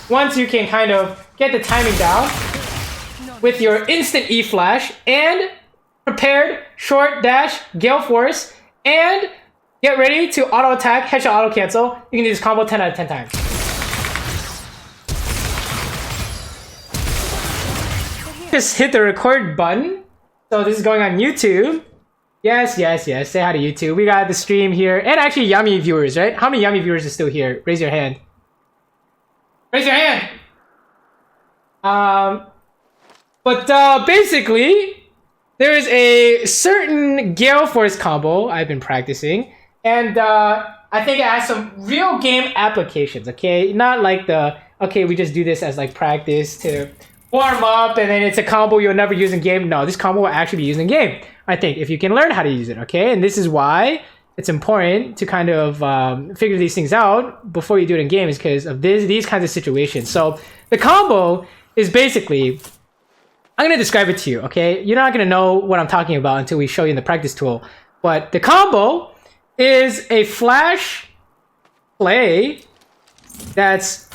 once you can kind of get the timing down with your instant E flash and prepared short dash Galeforce and get ready to auto attack, headshot, auto cancel, you can do this combo 10 out of 10 times. Just hit the record button. So this is going on YouTube. Yes. Say hi to YouTube. We got the stream here. And actually Yummy viewers, right? How many Yummy viewers are still here? Raise your hand. Raise your hand! But basically, there is a certain Galeforce combo I've been practicing. And I think it has some real game applications, okay? Not like the, okay, we just do this as like practice to warm up and then it's a combo you'll never use in game. No, this combo will actually be used in game, I think, if you can learn how to use it, okay? And this is why it's important to kind of figure these things out before you do it in game, is because of these kinds of situations. So the combo is basically, I'm going to describe it to you, okay? You're not going to know what I'm talking about until we show you in the practice tool. But the combo is a flash play that's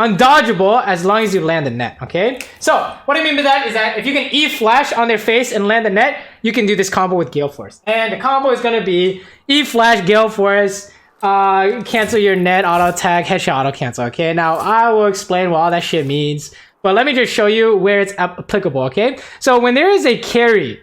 undodgeable as long as you land the net, okay? So, what I mean by that is that if you can E-flash on their face and land the net, you can do this combo with Galeforce. And the combo is going to be E-flash, Galeforce, cancel your net, auto attack, headshot, auto cancel, okay? Now, I will explain what all that shit means, but let me just show you where it's applicable, okay? So, when there is a carry,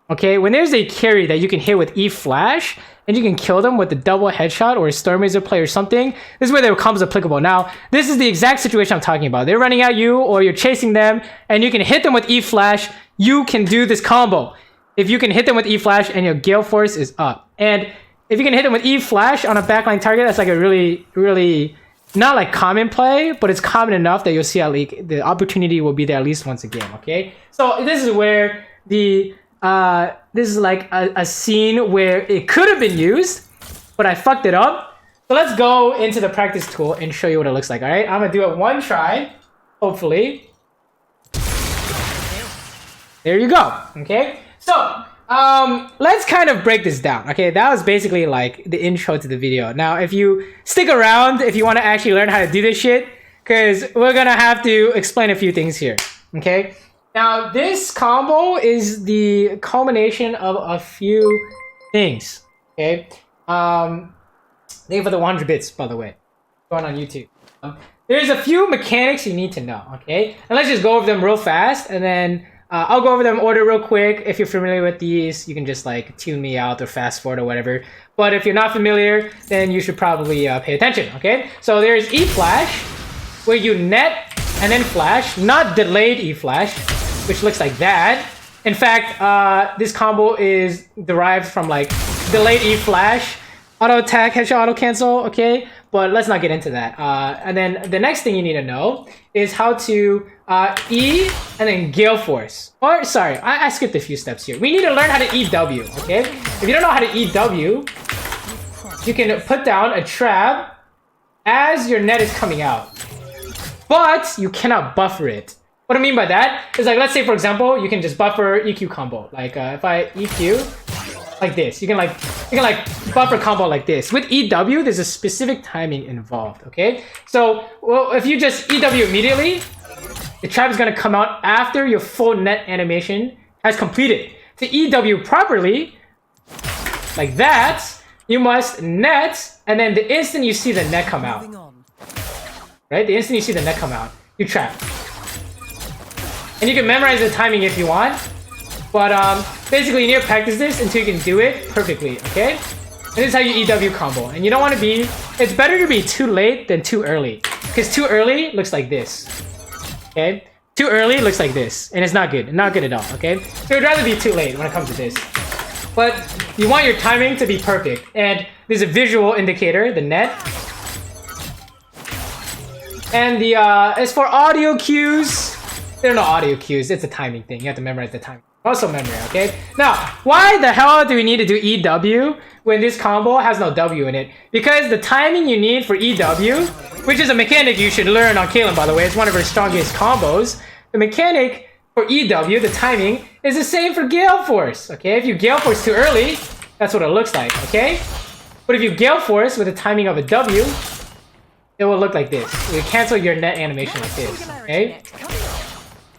okay? When there's a carry that you can hit with E-flash, and you can kill them with the double headshot or a Storm Razor play or something, this is where the combo is applicable. Now, this is the exact situation I'm talking about. They're running at you or you're chasing them and you can hit them with E-flash, you can do this combo. If you can hit them with E-flash and your Galeforce is up. And if you can hit them with E-flash on a backline target, that's like a really, not like common play, but it's common enough that you'll see at least the opportunity will be there at least once a game, okay? So this is where the this is like a scene where it could have been used, but I fucked it up. So let's go into the practice tool and show you what it looks like, all right? I'm gonna do it one try, hopefully. There you go, okay? So, let's kind of break this down, okay? That was basically like the intro to the video. Now, if you stick around, if you want to actually learn how to do this shit, because we're gonna have to explain a few things here, okay? Now, this combo is the culmination of a few things, okay? Thank you for the 100 bits, by the way, going on YouTube. There's a few mechanics you need to know, okay? And let's just go over them real fast, and then I'll go over them in order real quick. If you're familiar with these, you can just like tune me out or fast forward or whatever. But if you're not familiar, then you should probably pay attention, okay? So there's E-flash, where you net and then flash, not delayed E-flash, which looks like that. In fact, this combo is derived from like delayed E-flash, auto attack, headshot, auto cancel, okay? But let's not get into that. And then the next thing you need to know is how to E and then Galeforce. Or sorry, I skipped a few steps here. We need to learn how to EW, okay? If you don't know how to EW, you can put down a trap as your net is coming out. But you cannot buffer it. What I mean by that is like, let's say for example, you can just buffer EQ combo. Like if I EQ like this, you can like buffer combo like this. With EW, there's a specific timing involved, okay? So well, if you just EW immediately, the trap is gonna come out after your full net animation has completed. To EW properly, like that, you must net, and then the instant you see the net come out, right? The instant you see the net come out, you trap. And you can memorize the timing if you want, but basically you need to practice this until you can do it perfectly, okay? And this is how you EW combo. And you don't want to be, it's better to be too late than too early, because too early looks like this, okay? Too early looks like this, and it's not good at all, okay? So you'd rather be too late when it comes to this. But you want your timing to be perfect, and there's a visual indicator, the net. And the as for audio cues, there are no audio cues, it's a timing thing. You have to memorize the timing. Also memory, okay? Now, why the hell do we need to do EW when this combo has no W in it? Because the timing you need for EW, which is a mechanic you should learn on Caitlyn, by the way, it's one of her strongest combos. The mechanic for EW, the timing, is the same for Galeforce, okay? If you Galeforce too early, that's what it looks like, okay? But if you Galeforce with the timing of a W, it will look like this. You cancel your net animation like this, okay?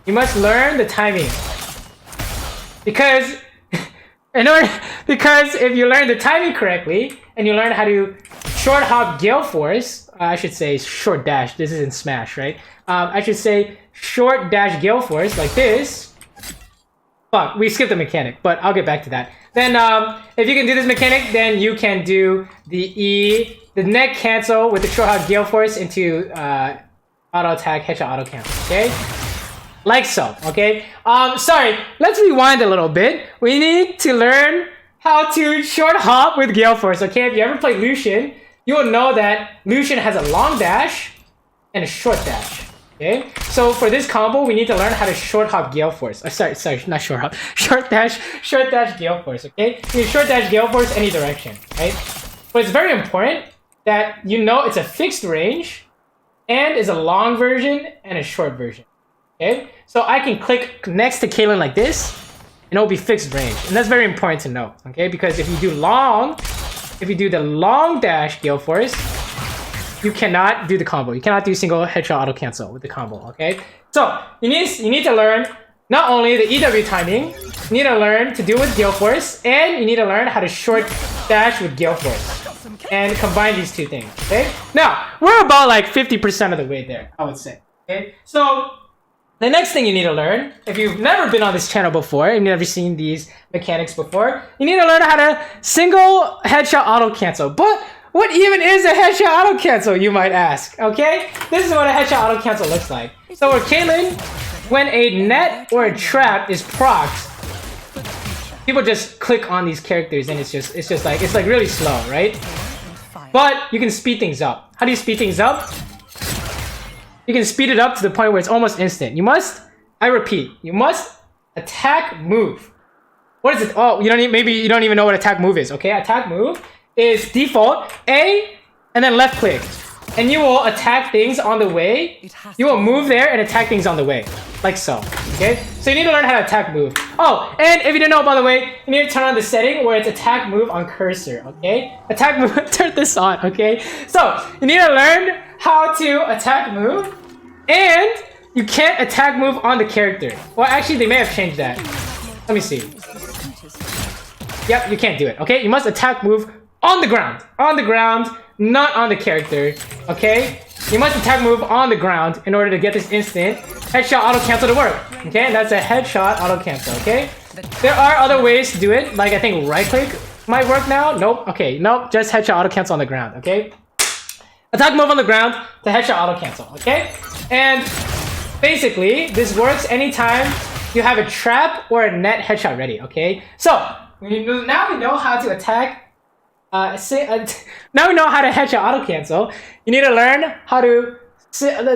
You must learn the timing. Because because if you learn the timing correctly, and you learn how to short hop Galeforce, I should say short dash, this is in Smash, right? I should say short dash Galeforce like this. Fuck, we skipped the mechanic, but I'll get back to that. Then if you can do this mechanic, then you can do the net cancel with the short hop Galeforce into auto attack, headshot, auto cancel, okay? Like so, okay? Sorry, let's rewind a little bit. We need to learn how to short hop with Galeforce, okay? If you ever play Lucian, you will know that Lucian has a long dash and a short dash, okay? So for this combo, we need to learn how to short hop Galeforce. Sorry, not short hop. Short dash Galeforce, okay? You short dash Galeforce any direction, right? But it's very important that you know it's a fixed range and is a long version and a short version. Okay, so I can click next to Caitlyn like this, and it'll be fixed range, and that's very important to know. Okay, because if you do the long dash Galeforce, you cannot do the combo. You cannot do single headshot auto cancel with the combo. Okay, so you need to learn not only the EW timing, you need to learn to do it with Galeforce, and you need to learn how to short dash with Galeforce, and combine these two things. Okay, now we're about like 50% of the way there, I would say. Okay, so the next thing you need to learn, if you've never been on this channel before, and you've never seen these mechanics before, you need to learn how to single headshot auto cancel. But what even is a headshot auto cancel, you might ask, okay? This is what a headshot auto cancel looks like. So with Caitlyn, when a net or a trap is procced, people just click on these characters and it's like really slow, right? But you can speed things up. How do you speed things up? You can speed it up to the point where it's almost instant. You must, I repeat, you must attack move. What is it? Oh, maybe you don't even know what attack move is, okay? Attack move is default A and then left click. And you will attack things on the way. You will move there and attack things on the way. Like so, okay? So you need to learn how to attack move. Oh, and if you didn't know, by the way, you need to turn on the setting where it's attack move on cursor, okay? Attack move, turn this on, okay? So, you need to learn how to attack move, and you can't attack move on the character. Well, actually, they may have changed that. Let me see. Yep, you can't do it, okay? You must attack move on the ground, not on the character, okay? You must attack move on the ground in order to get this instant headshot auto cancel to work, okay? And that's a headshot auto cancel, okay? There are other ways to do it, like I think right click might work now. Nope, okay, nope, just headshot auto cancel on the ground, okay? Attack move on the ground to headshot auto cancel, okay? And basically, this works anytime you have a trap or a net headshot ready, okay? So, now we know how to attack, now we know how to headshot auto cancel. You need to learn how to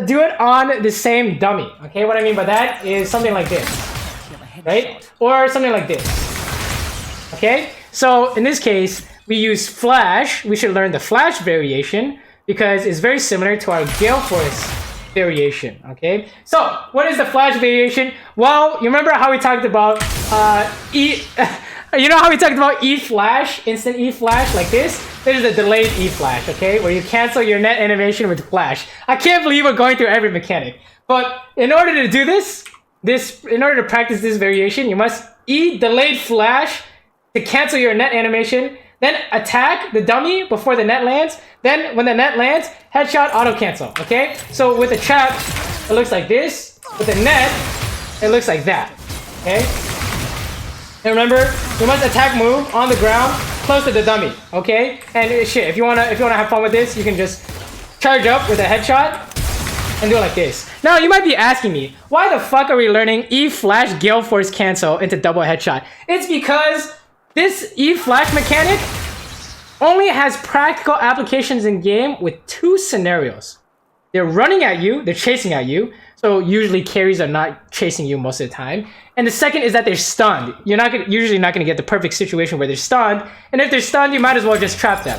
do it on the same dummy, okay? What I mean by that is something like this, right? Or something like this, okay? So, in this case, we use Flash. We should learn the Flash variation, because it's very similar to our Galeforce variation, okay? So, what is the Flash variation? Well, you remember how we talked about E-Flash, instant E-Flash, like this? This is a delayed E-Flash, okay? Where you cancel your net animation with Flash. I can't believe we're going through every mechanic. But in order to do in order to practice this variation, you must E delayed Flash to cancel your net animation, then attack the dummy before the net lands. Then when the net lands, headshot auto cancel, okay? So with the trap, it looks like this. With the net, it looks like that, okay? And remember, you must attack move on the ground close to the dummy, okay? And shit, if you wanna have fun with this, you can just charge up with a headshot and do it like this. Now you might be asking me, why the fuck are we learning E-Flash Galeforce cancel into double headshot? It's because this E-Flash mechanic only has practical applications in game with two scenarios. They're running at you, they're chasing at you, so usually carries are not chasing you most of the time. And the second is that they're stunned. You're usually not gonna get the perfect situation where they're stunned, and if they're stunned, you might as well just trap them,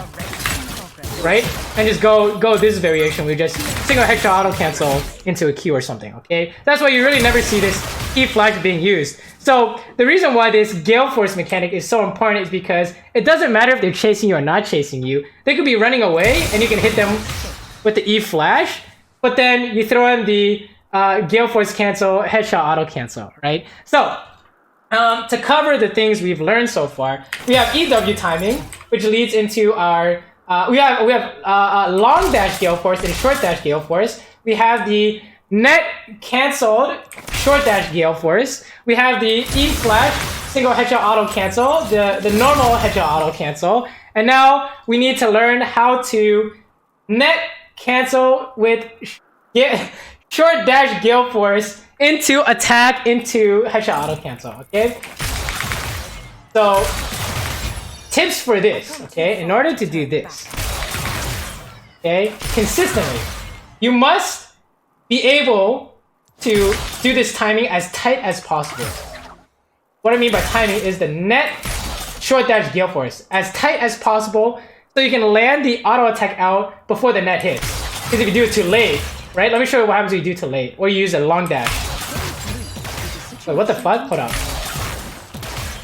right? And just go this variation, we just single headshot auto cancel into a Q or something, okay? That's why you really never see this E-Flash being used. So the reason why this Galeforce mechanic is so important is because it doesn't matter if they're chasing you or not chasing you. They could be running away and you can hit them with the E flash, but then you throw in the Galeforce cancel, headshot auto cancel, right? So to cover the things we've learned so far, we have EW timing, which leads into our we have long dash Galeforce and short dash Galeforce. We have the net canceled short dash Galeforce. We have the E flash single headshot auto cancel, the normal headshot auto cancel, and now we need to learn how to net cancel with short dash Galeforce into attack into headshot auto cancel. Okay, so tips for this. Okay, in order to do this, okay, consistently, you must be able to do this timing as tight as possible. What I mean by timing is the net short dash Galeforce as tight as possible, so you can land the auto attack out before the net hits. Because if you do it too late, right? Let me show you what happens when you do it too late, or you use a long dash. Wait, what the fuck? Hold on.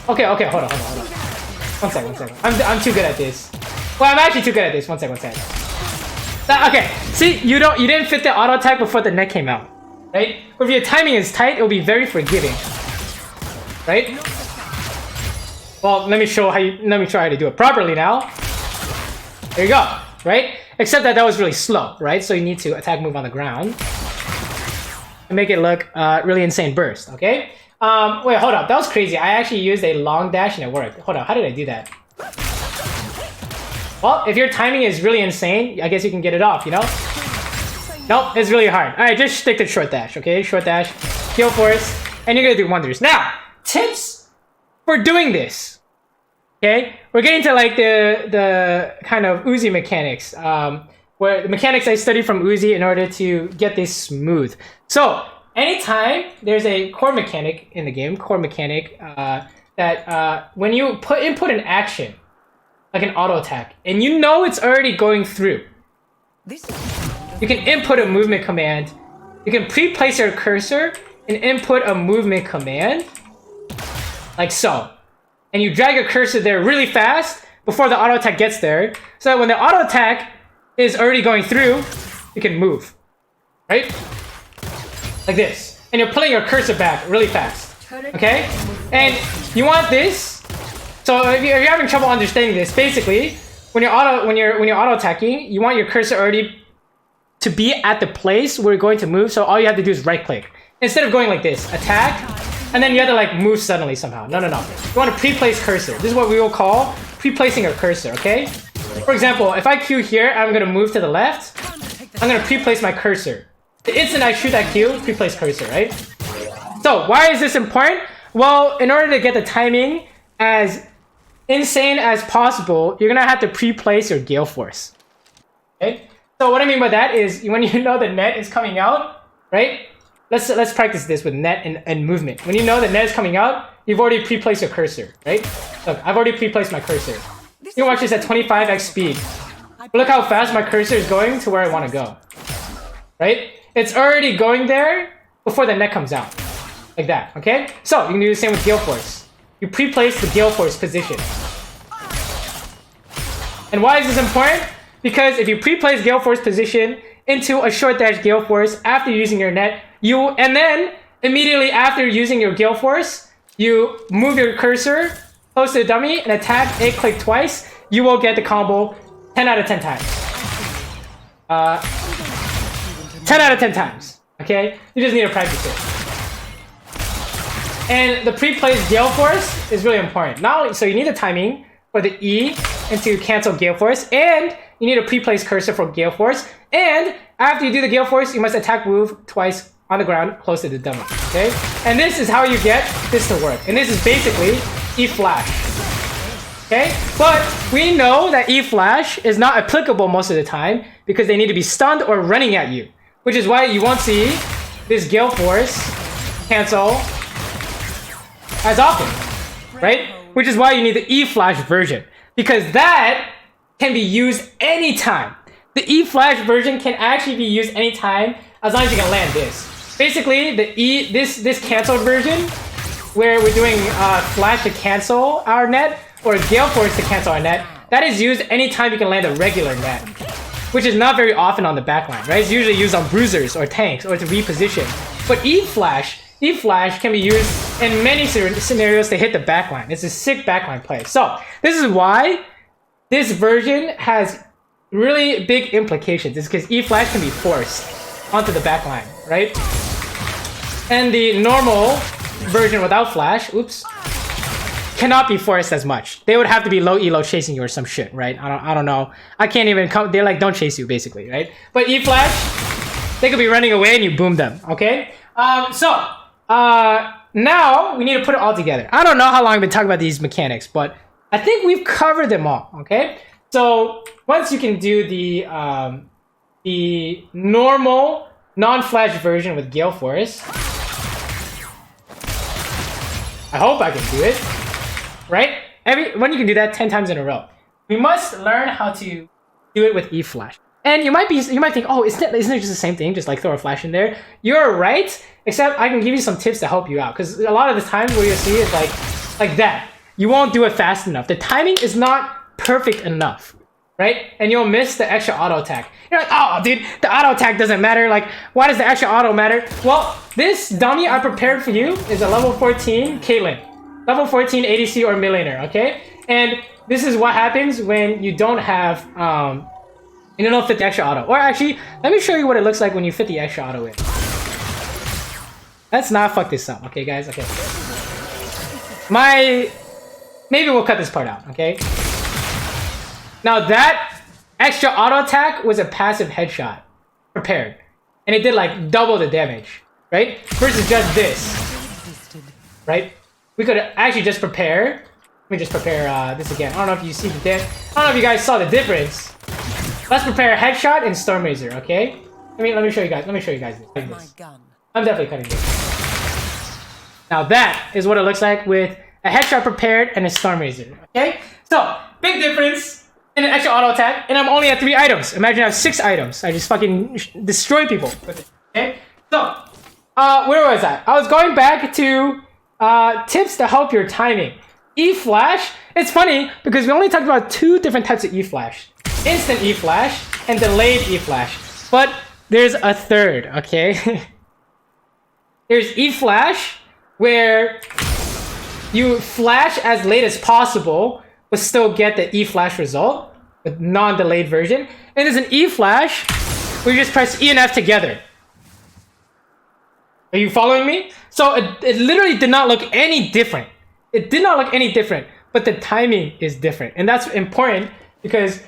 Okay, hold on. One second. I'm too good at this. Well, I'm actually too good at this. One second. Okay, see, you didn't fit the auto attack before the net came out, right? But if your timing is tight, it will be very forgiving, right? Well, let me try how to do it properly now. There you go, right? Except that was really slow, right? So you need to attack move on the ground and make it look really insane burst, okay? Wait, hold up, that was crazy. I actually used a long dash and it worked. Hold up, how did I do that? Well, if your timing is really insane, I guess you can get it off, you know? Nope, it's really hard. Alright, just stick to short dash, okay? Short dash, Galeforce, and you're gonna do wonders. Now, tips for doing this. Okay? We're getting to like the kind of Uzi mechanics. Where the mechanics I studied from Uzi in order to get this smooth. So, anytime there's a core mechanic in the game, that when you input an action, like an auto attack, and you know it's already going through, you can input a movement command. You can pre-place your cursor and input a movement command, like so. And you drag your cursor there really fast before the auto attack gets there, so that when the auto attack is already going through, you can move, right? Like this. And you're pulling your cursor back really fast, okay? And you want this. So if you're having trouble understanding this, basically, when you're auto attacking, you want your cursor already to be at the place where you're going to move. So all you have to do is right click instead of going like this, attack, and then you have to like move suddenly somehow. No. You want to pre-place cursor. This is what we will call pre-placing a cursor. Okay. For example, if I Q here, I'm gonna move to the left. I'm gonna pre-place my cursor. The instant I shoot that Q, pre-place cursor, right? So why is this important? Well, in order to get the timing as insane as possible, you're gonna have to pre-place your Galeforce. Okay? So what I mean by that is when you know the net is coming out, right? Let's practice this with net and movement. When you know the net is coming out, you've already pre-placed your cursor, right? Look, I've already pre-placed my cursor. You can watch this at 25x speed. But look how fast my cursor is going to where I want to go. Right? It's already going there before the net comes out. Like that, okay? So, you can do the same with Galeforce. You pre-place the Galeforce position. And why is this important? Because if you pre-place Galeforce position into a short dash Galeforce after using your net, and then immediately after using your Galeforce, you move your cursor close to the dummy and attack, click twice, you will get the combo 10 out of 10 times. 10 out of 10 times, okay? You just need to practice it. And the pre-placed Galeforce is really important. Not only, so you need the timing for the E into cancel Galeforce, and you need a pre-placed cursor for Galeforce, and after you do the Galeforce, you must attack move twice on the ground close to the dummy, okay? And this is how you get this to work. And this is basically E flash, okay? But we know that E flash is not applicable most of the time because they need to be stunned or running at you, which is why you won't see this Galeforce cancel as often, right? Which is why you need the E flash version, because that can be used anytime. The E flash version can actually be used anytime as long as you can land this. Basically, this canceled version, where we're doing flash to cancel our net, or Galeforce to cancel our net, that is used anytime you can land a regular net. which is not very often on the backline, right? It's usually used on bruisers or tanks or to reposition. But E-Flash can be used in many scenarios to hit the backline. It's a sick backline play. So this is why this version has really big implications. It's because E-Flash can be forced onto the backline, right? And the normal version without Flash, oops, cannot be forced as much. They would have to be low elo chasing you or some shit, right? I don't know. I can't even come. They're like, don't chase you, basically, right? But E-Flash, they could be running away and you boom them, okay? Now we need to put it all together. I don't know how long I've been talking about these mechanics, but I think we've covered them all, okay? So once you can do the normal non-flash version with Galeforce, I hope I can do it, right? When you can do that 10 times in a row, we must learn how to do it with E-Flash. And you might think, oh, isn't it just the same thing? Just like throw a flash in there. You're right, except I can give you some tips to help you out. Because a lot of the times where you'll see is like that. You won't do it fast enough. The timing is not perfect enough, right? And you'll miss the extra auto attack. You're like, oh, dude, the auto attack doesn't matter. Like, why does the extra auto matter? Well, this dummy I prepared for you is a level 14 Caitlyn. Level 14 ADC or millionaire, okay? And this is what happens when you don't have, you don't fit the extra auto. Or actually, let me show you what it looks like when you fit the extra auto in. Let's not fuck this up, okay, guys? Okay. Maybe we'll cut this part out, okay? Now that extra auto attack was a passive headshot prepared. And it did like double the damage, right? Versus just this, right? We could actually just prepare. Let me just prepare this again. I don't know if you see the difference. I don't know if you guys saw the difference. Let's prepare a headshot and Storm Razor, okay? Let me show you guys. Let me show you guys this. I'm definitely cutting this. Now that is what it looks like with a headshot prepared and a Storm Razor, okay? So, big difference in an extra auto attack, and I'm only at 3 items. Imagine I have 6 items. I just fucking destroy people with it, okay? So, where was I? I was going back to tips to help your timing. E-Flash, it's funny because we only talked about 2 different types of E-Flash. Instant E-Flash and delayed E-Flash. But there's a third, okay? There's E-Flash where you flash as late as possible but still get the E-Flash result with non-delayed version. And there's an E-Flash where you just press E and F together. Are you following me? So it literally did not look any different. It did not look any different, but the timing is different. And that's important because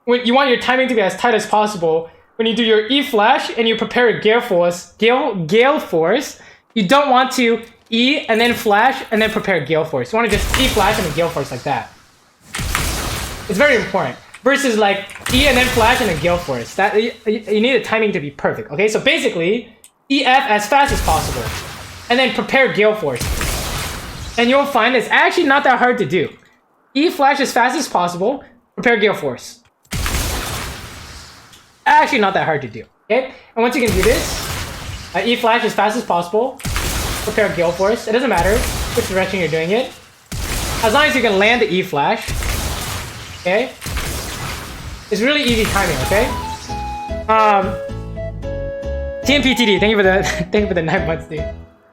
when you want your timing to be as tight as possible, when you do your E-Flash and you prepare a Galeforce, you don't want to E and then flash and then prepare Galeforce. You want to just E-Flash and then Galeforce like that. It's very important. Versus like E and then flash and then Galeforce. That you need the timing to be perfect. Okay, so basically EF as fast as possible, and then prepare Galeforce. And you'll find it's actually not that hard to do. E-Flash as fast as possible, prepare Galeforce. Actually not that hard to do, okay? And once you can do this, E-Flash as fast as possible, prepare Galeforce. It doesn't matter which direction you're doing it. As long as you can land the E-Flash, okay? It's really easy timing, okay? TMPTD, thank you for the 9 months, dude.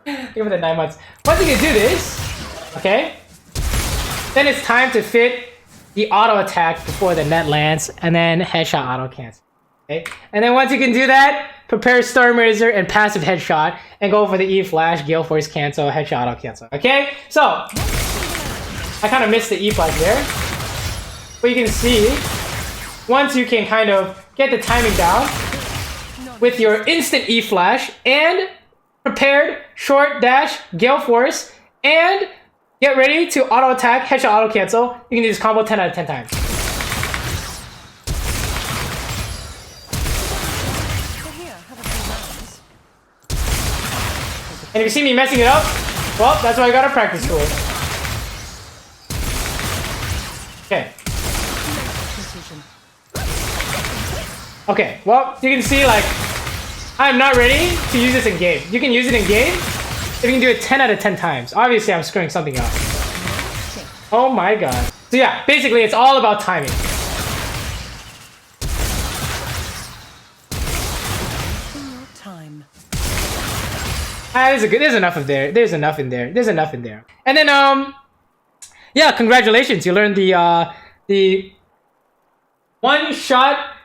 Thank you for the 9 months. Once you can do this, okay? Then it's time to fit the auto attack before the net lands, and then headshot auto cancel. Okay? And then once you can do that, prepare Storm Razor and passive headshot, and go for the E-Flash, Galeforce cancel, headshot auto cancel. Okay? So, I kind of missed the E-Flash there. But you can see, once you can kind of get the timing down with your instant E-Flash and prepared short dash Galeforce and get ready to auto attack, headshot auto cancel, you can do this combo 10 out of 10 times. And if you see me messing it up, well, that's why I got a practice tool. Okay. Okay, well, you can see, like, I'm not ready to use this in game. You can use it in game if you can do it 10 out of 10 times. Obviously, I'm screwing something up. Oh my god. So yeah, basically, it's all about timing. There's enough of there. There's enough in there. There's enough in there. And then yeah, congratulations. You learned the one-shot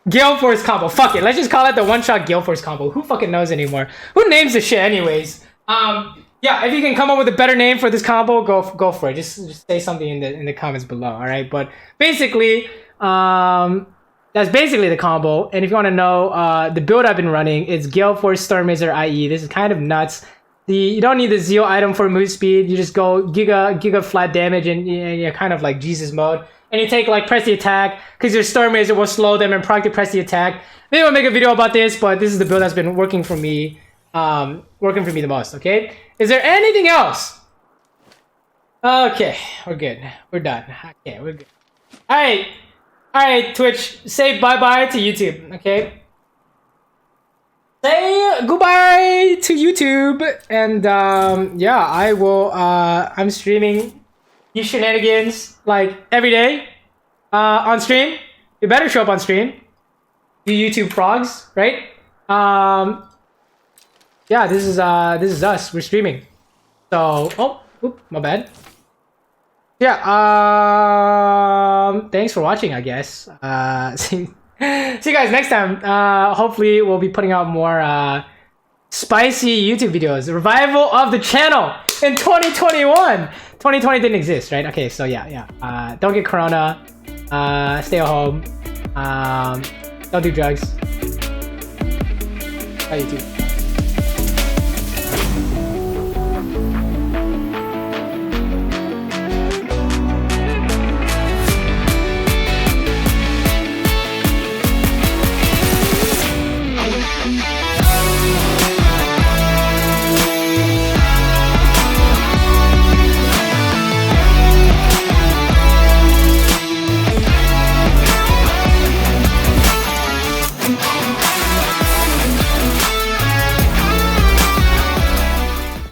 Galeforce combo. Fuck it. Let's just call it the one-shot Galeforce combo. Who fucking knows anymore? Who names this shit anyways? Yeah, if you can come up with a better name for this combo, go for it. Just say something in the comments below, all right? But basically, that's basically the combo. And if you want to know the build I've been running, it's Galeforce Stormrazer IE. This is kind of nuts. You don't need the Zeo item for move speed. You just go giga flat damage and you're kind of like Jesus mode. And you take like press the attack because your Stormrazer will slow them and proc to press the attack. Maybe I'll make a video about this, but this is the build that's been working for me. The most. Okay. Is there anything else? Okay, we're good. We're done. Okay, we're good. All right, Twitch. Say bye-bye to YouTube. Okay. Say goodbye to YouTube, and yeah, I will. I'm streaming these shenanigans like every day on stream. You better show up on stream. You YouTube frogs, right? Yeah, this is us. We're streaming. So, my bad. Yeah, thanks for watching, I guess. See you guys next time. Hopefully we'll be putting out more spicy YouTube videos. Revival of the channel in 2021. 2020 didn't exist, right? Okay, so yeah. Don't get corona. Stay at home. Don't do drugs. Bye, YouTube.